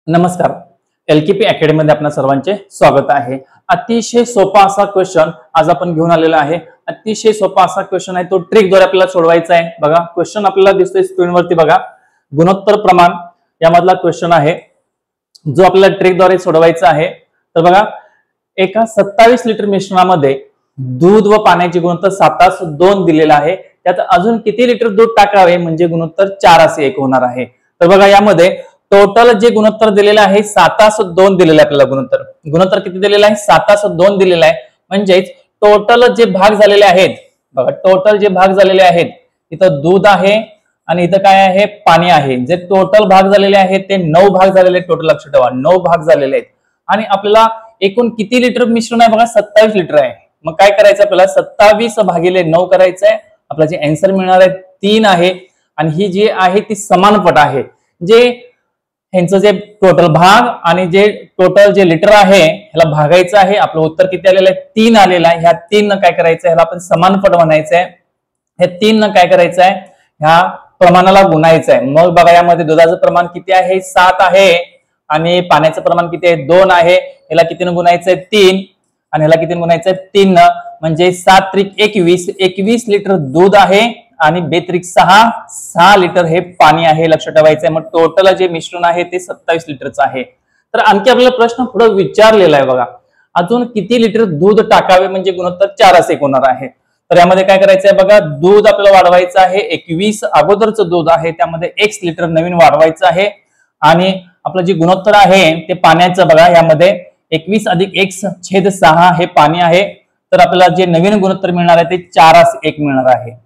नमस्कार, LKP academy मध्ये आपल्या सर्वांचे स्वागत आहे। अतिशय सोपा असा क्वेश्चन आज आपण घेऊन आलेला आहे। अतिशय सोपा असा क्वेश्चन आहे, तो ट्रिक द्वारे आपल्याला सोडवायचा आहे। बघा क्वेश्चन आपल्याला दिसतोय स्क्रीनवरती, बघा गुणोत्तर प्रमाण यामधला क्वेश्चन आहे जो आपल्याला ट्रिक द्वारे सोडवायचा आहे। तर बघा एका 27 लिटर मिश्रणामध्ये दूध व पाण्याचे गुणोत्तर 7:2 दिलेला आहे। त्यात अजून किती लिटर दूध टाकावे म्हणजे गुणोत्तर 4:1 होणार आहे। तर बघा यामध्ये टोटल जे गुणोत्तर दिलेलं आहे 7:2 दिलेलं आहे। आपल्याला गुणोत्तर किती दिलेलं आहे? 7:2 दिलेलं आहे। म्हणजेच टोटल जे भाग झालेले आहेत, बघा टोटल जे भाग झालेले आहेत, इथं दूध आहे आणि इथं काय आहे? पाणी आहे। जे टोटल भाग झालेले आहेत ते 9 भाग झालेले आहेत। टोटल लक्षात ठेवा 9 भाग झालेले आहेत। आणि आपल्याला एकूण किती लिटर मिश्रण आहे? बघा 27 लिटर आहे। मग काय करायचं आपल्याला? 27 भागिले 9 करायचं आहे। आपला जे आन्सर मिळणार आहे 3 आहे। आणि ही जी आहे ती समानपट आहे। जे ह्यांचं जे टोटल भाग आणि जे टोटल जे लिटर आहे ह्याला भागायचं आहे। आपलं उत्तर किती आलेलं आहे? 3 आलेलं आहे। ह्या 3 न काय करायचं आहे? ह्याला आपण समानपट म्हणायचं आहे। हे 3 न काय करायचं आहे? ह्या प्रमाणाला गुणायचं आहे। मग बघा यामध्ये दुधाचं प्रमाण किती आहे? 7 आहे आणि पाण्याचं प्रमाण किती आहे? 2 आहे। ह्याला कितीनं गुणायचं आहे? 3 आणि ह्याला कितीनं गुणायचं आहे? 3 न, म्हणजे 7 त्रिक 21, 21 लिटर दूध आहे आणि 2 त्रिक 6 लिटर हे पाणी आहे। लक्षात ठेवायचं आहे। मग टोटल जे मिश्रण आहे ते 27 लिटरचं आहे। तर आणखी आपल्याला प्रश्न पुढे विचारलेला आहे, बघा अजून किती लिटर दूध टाकावे म्हणजे गुणोत्तर 4:1 होणार आहे। तर यामध्ये काय करायचं आहे? बघा दूध आपल्याला वाढवायचं आहे। 21 अगोदरचं दूध आहे त्यामध्ये x लिटर नवीन वाढवायचं आहे आणि आपलं जे गुणोत्तर आहे ते पाण्याचं, बघा यामध्ये 21 अधिक x/6 हे पाणी आहे। तर आपल्याला जे नवीन गुणोत्तर मिळणार आहे ते 4:1 मिळणार आहे।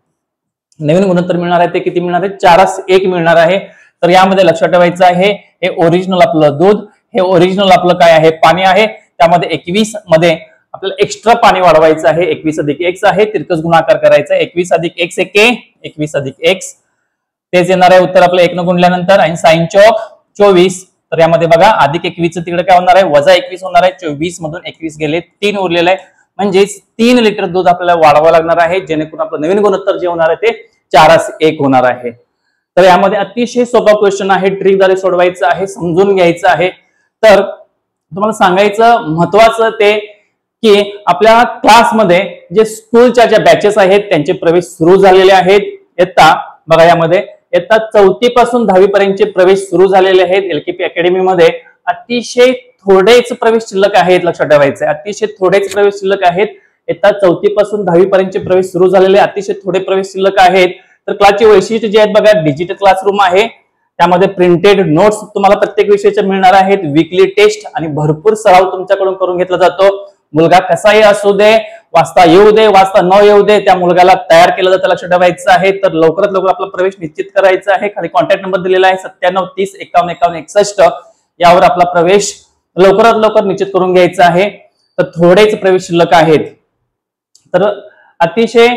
नवीन गुणोत्तर मिळणार आहे ते किती मिळणार आहे? 4:1 मिळणार आहे। तर यामध्ये लक्षात ठेवायचं आहे हे ओरिजिनल आपलं दूध, हे ओरिजिनल आपलं काय आहे? पाणी आहे। त्यामध्ये 21 मध्ये आपल्याला एक्स्ट्रा पाणी वाढवायचं आहे। 21 अधिक x आहे, तिरकस गुणाकार करायचा आहे। 21 अधिक x 21 अधिक x, तेच येणार आहे उत्तर आपलं 1 न गुणल्यानंतर। आणि साइन चौक 24, तर यामध्ये बघा अधिक 21 तिकडे काय होणार आहे? वजा 21 होणार आहे। 24 मधून 21 गेले, 3 उरलेलं आहे। म्हणजेच 3 लिटर दूध आपल्याला वाढवावं लागणार आहे, जेणेकरून आपलं नवीन गुणोत्तर जे होणार आहे ते 4:1 होणार आहे। तर यामध्ये अतिशय सोपा क्वेश्चन आहे, ट्रिकद्वारे सोडवायचं आहे, समजून घ्यायचं आहे। तर तुम्हाला सांगायचं महत्वाचं ते की आपल्या क्लासमध्ये जे स्कूलच्या ज्या बॅचेस आहेत त्यांचे प्रवेश सुरू झालेले आहेत। इयत्ता बघा यामध्ये इयत्ता 4थी पासून 10वी पर्यंतचे प्रवेश सुरू झालेले आहेत। एलकेपी अकॅडमी मध्ये अतिशय थोडेच प्रवेश शिल्लक आहेत। लक्षात ठेवायचं आहे, अतिशय थोडेच प्रवेश शिल्लक आहेत। इयत्ता 4थी पासून 10वी पर्यंतचे प्रवेश सुरू झालेले, अतिशय थोडे प्रवेश शिल्लक आहेत। तर क्लासची वैशिष्ट्य जे आहेत बघा, डिजिटल क्लासरूम आहे, त्यामध्ये प्रिंटेड नोट्स तुम्हाला प्रत्येक विषयाचे मिळणार आहेत, वीकली टेस्ट आणि भरपूर सराव तुमच्याकडून करून घेतला जातो। मुलगा कसाही असू दे, वाचता येऊ दे वाचता न येऊ दे, त्या मुलगाला तयार केलं जातं। लक्षात ठेवायचं आहे। तर लवकरात लवकर आपला प्रवेश निश्चित करायचा आहे। खाली कॉन्टॅक्ट नंबर दिलेला आहे 97 30 51 51 61, यावर आपला प्रवेश लवकरात लवकर निश्चित करून घ्यायचा आहे। तर थोडेच प्रवेश शिल्लक आहेत। तर अतिशय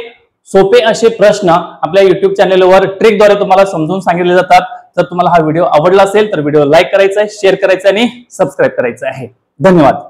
सोपे असे प्रश्न आपल्या युट्यूब चॅनलवर ट्रिकद्वारे तुम्हाला समजून सांगितले जातात। जर तुम्हाला हा व्हिडिओ आवडला असेल तर व्हिडिओ लाईक करायचा आहे, शेअर करायचा आणि सबस्क्राईब करायचं आहे। धन्यवाद।